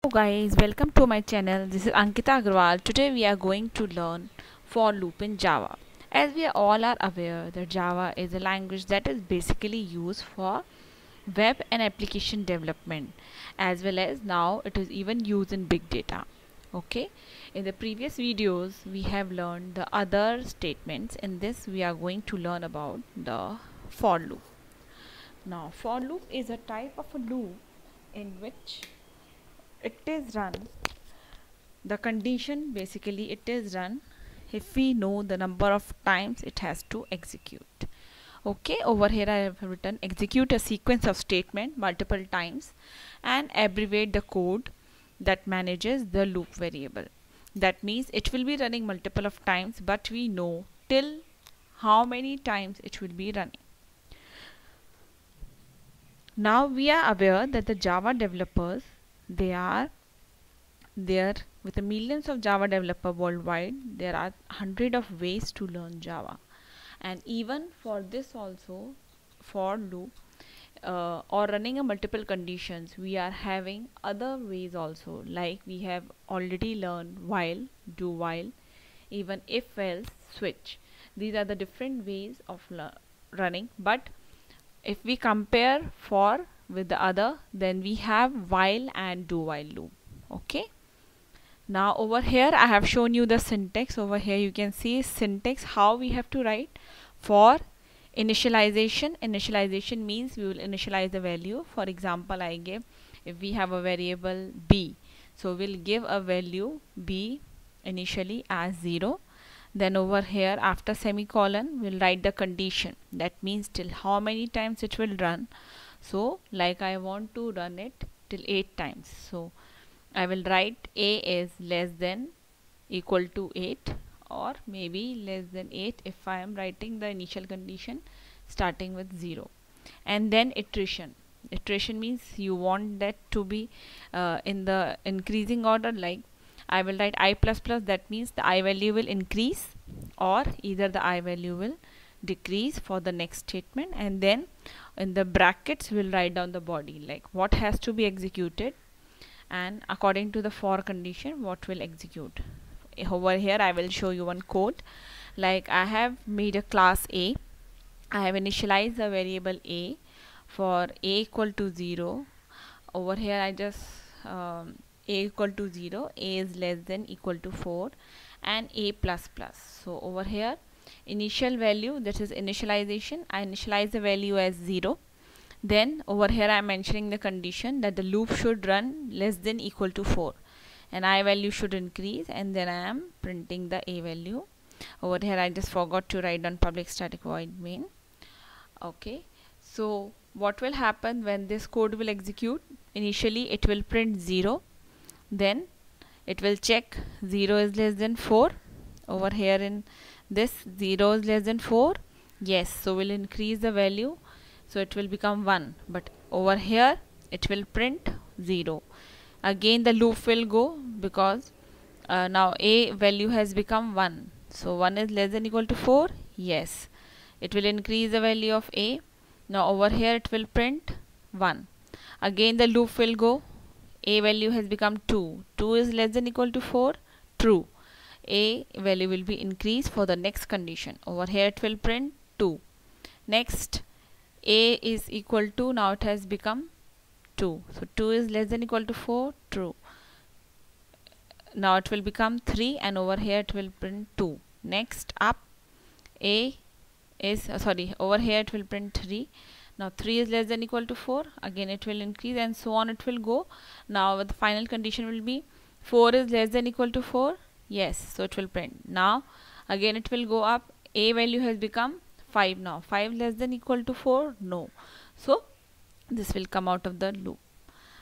Hello guys, welcome to my channel. This is Ankita Agarwal. Today we are going to learn for loop in Java. As we all are aware that Java is a language that is basically used for web and application development, as well as now it is even used in big data. Okay, in the previous videos we have learned the other statements. In this we are going to learn about the for loop. Now for loop is a type of a loop in which it is run, the condition basically it is run if we know the number of times it has to execute. Okay, over here I have written execute a sequence of statement multiple times and abbreviate the code that manages the loop variable. That means it will be running multiple of times, but we know till how many times it will be running. Now we are aware that the Java developers, they are there with the millions of Java developers worldwide. There are hundreds of ways to learn Java, and even for this also, for loop or running a multiple conditions, we are having other ways also, like we have already learned while, do while, even if else, switch. These are the different ways of running, but if we compare for with the other, then we have while and do while loop. Okay, now over here I have shown you the syntax. Over here you can see syntax how we have to write. For initialization, initialization means we will initialize the value. For example, I give, if we have a variable b, so we'll give a value b initially as 0. Then over here after semicolon we'll write the condition. That means till how many times it will run. So like I want to run it till 8 times, so I will write a is less than equal to 8, or maybe less than 8 if I am writing the initial condition starting with 0. And then iteration. Iteration means you want that to be in the increasing order, like I will write I plus plus, that means the I value will increase or either the I value will decrease for the next statement. And then in the brackets we'll write down the body, like what has to be executed and according to the for condition what will execute. Over here I will show you one code. Like I have made a class A, I have initialized the variable a for a equal to 0. Over here I just a equal to 0, a is less than equal to 4, and a plus plus. So over here initial value, that is initialization, I initialize the value as 0. Then over here I am mentioning the condition that the loop should run less than equal to 4 and I value should increase, and then I am printing the a value. Over here I just forgot to write down public static void main. Okay, so what will happen when this code will execute? Initially it will print 0, then it will check 0 is less than 4. Over here in this 0 is less than 4, yes, so we'll increase the value, so it will become 1, but over here it will print 0. Again the loop will go because now a value has become 1, so 1 is less than equal to 4, yes, it will increase the value of a. Now over here it will print 1. Again the loop will go, a value has become 2, 2 is less than equal to 4, true, a value will be increased for the next condition. Over here it will print 2. Next a is equal to, now it has become 2, so 2 is less than equal to 4, true. Now it will become 3 and over here it will print 2. Next up a is over here it will print 3. Now 3 is less than equal to 4, again it will increase and so on it will go. Now the final condition will be 4 is less than equal to 4, yes, so it will print. Now again it will go up, a value has become 5 now, 5 less than equal to 4, no, so this will come out of the loop.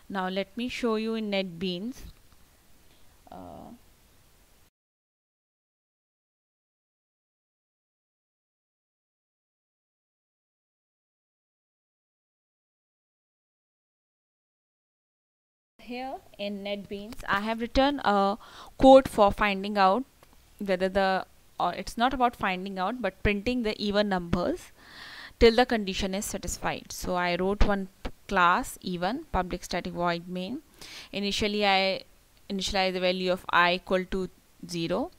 Now let me show you in NetBeans. Here in NetBeans I have written a code for finding out whether the, or it's not about finding out but printing the even numbers till the condition is satisfied. So I wrote one class e1 public static void main. Initially I initialize the value of I equal to 0.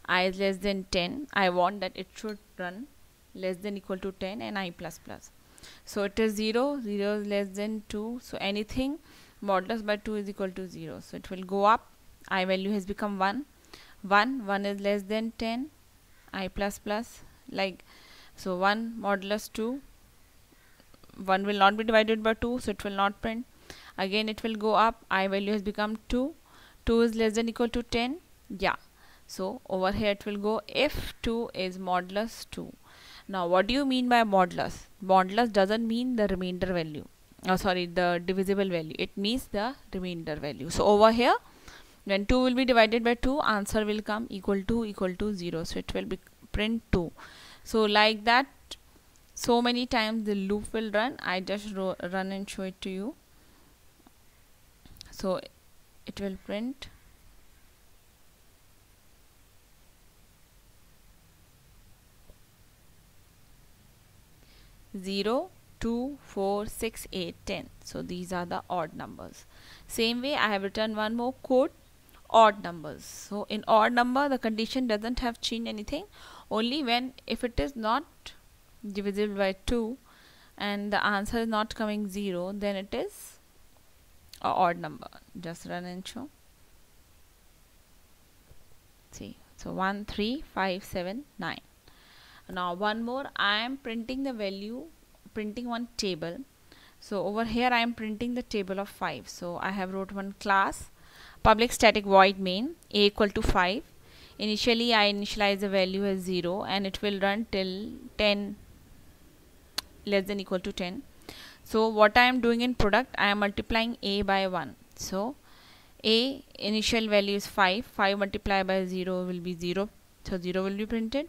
I is less than 10. I want that it should run less than equal to 10 and I plus plus. So it is 0, 0 is less than 2. So anything modulus by 2 is equal to 0. So it will go up. I value has become 1. 1 is less than 10. I plus plus, like so 1 modulus 2. 1 will not be divided by 2, so it will not print. Again it will go up. I value has become 2. 2 is less than equal to 10. Yeah. So over here it will go if 2 is modulus 2. Now what do you mean by modulus? Modulus doesn't mean the remainder value. Oh sorry, the divisible value. It means the remainder value. So over here, when 2 will be divided by 2, answer will come equal to 0. So it will be print 2. So like that, so many times the loop will run. I just run and show it to you. So it will print 0, 2, 4, 6, 8, 10. So these are the odd numbers. Same way I have written one more code, odd numbers. So in odd number the condition doesn't have changed anything, only when if it is not divisible by 2 and the answer is not coming 0, then it is a odd number. Just run and show. See, so 1, 3, 5, 7, 9. Now one more, I am printing the value, printing one table. So over here I am printing the table of 5. So I have wrote one class public static void main a equal to 5. Initially I initialize the value as 0 and it will run till 10 less than equal to 10. So what I am doing in product, I am multiplying a by 1. So a initial value is 5. 5 multiplied by 0 will be 0. So 0 will be printed.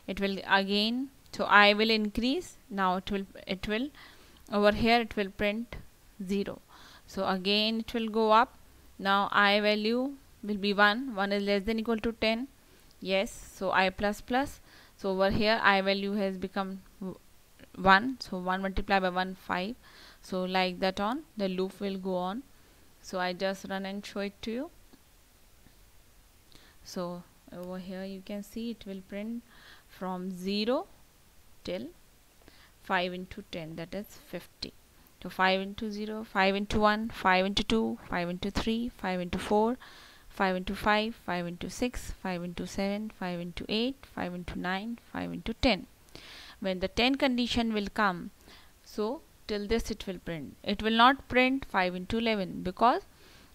It will again, so I will increase. Now it will over here it will print 0. So again it will go up. Now I value will be 1. 1 is less than equal to 10. Yes. So I plus plus. So over here I value has become 1. So 1 multiplied by 1, 5. So like that on, the loop will go on. So I just run and show it to you. So over here you can see it will print from 0 till 5 into 10, that is 50. So 5 into 0, 5 into 1, 5 into 2, 5 into 3, 5 into 4, 5 into 5, 5 into 6, 5 into 7, 5 into 8, 5 into 9, 5 into 10. When the 10 condition will come, so till this it will print. It will not print 5 into 11 because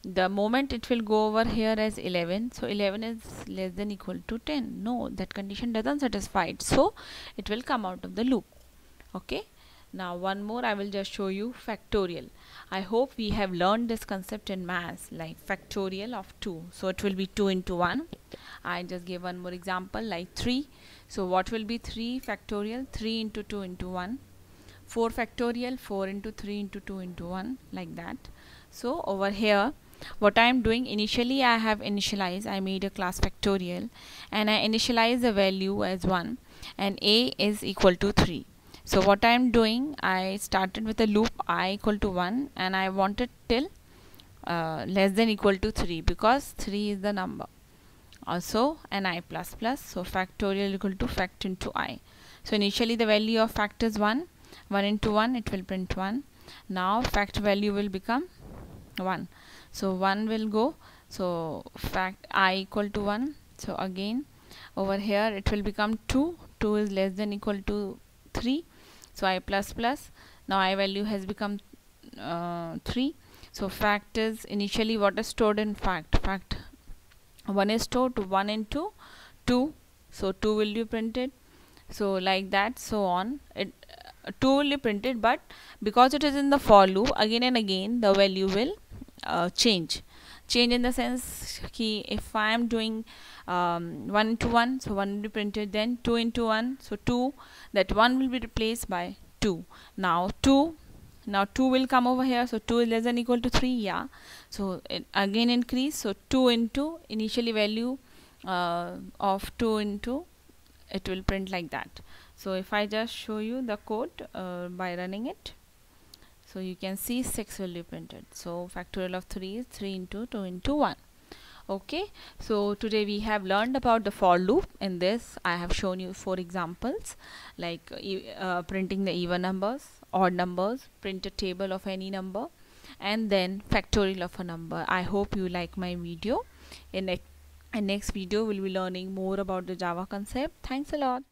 the moment it will go over here as 11, so 11 is less than equal to 10. No, that condition doesn't satisfy it, so it will come out of the loop. Okay, now one more I will just show you factorial. I hope we have learned this concept in maths, like factorial of 2. So it will be 2 into 1. I just gave one more example like 3. So what will be 3 factorial? 3 into 2 into 1. 4 factorial, 4 into 3 into 2 into 1, like that. So over here what I am doing, initially I have initialized, I made a class factorial and I initialize the value as 1 and a is equal to 3. So what I am doing, I started with a loop I equal to 1 and I want it till less than equal to 3 because 3 is the number. Also an I plus plus, so factorial equal to fact into I. So initially the value of fact is 1. 1 into 1 it will print 1. Now fact value will become 1. So 1 will go, so fact I equal to 1. So again over here it will become 2. 2 is less than equal to 3. So I plus plus. Now I value has become 3. So fact is initially what is stored in fact. Fact 1 is stored to 1 into 2. So 2 will be printed. So like that, so on. 2 will be printed, but because it is in the for loop, again and again the value will change in the sense ki if I am doing 1 into 1, so 1 will be printed, then 2 into 1, so 2, that 1 will be replaced by 2. Now 2 will come over here, so 2 is less than equal to 3. Yeah, so it again increase, so 2 into initially value of 2 into, it will print like that. So if I just show you the code by running it, So you can see 6 will be printed. So factorial of 3 is 3 into 2 into 1. Okay, so today we have learned about the for loop. In this I have shown you 4 examples, like printing the even numbers, odd numbers, print a table of any number, and then factorial of a number. I hope you like my video. In next video we'll be learning more about the Java concept. Thanks a lot.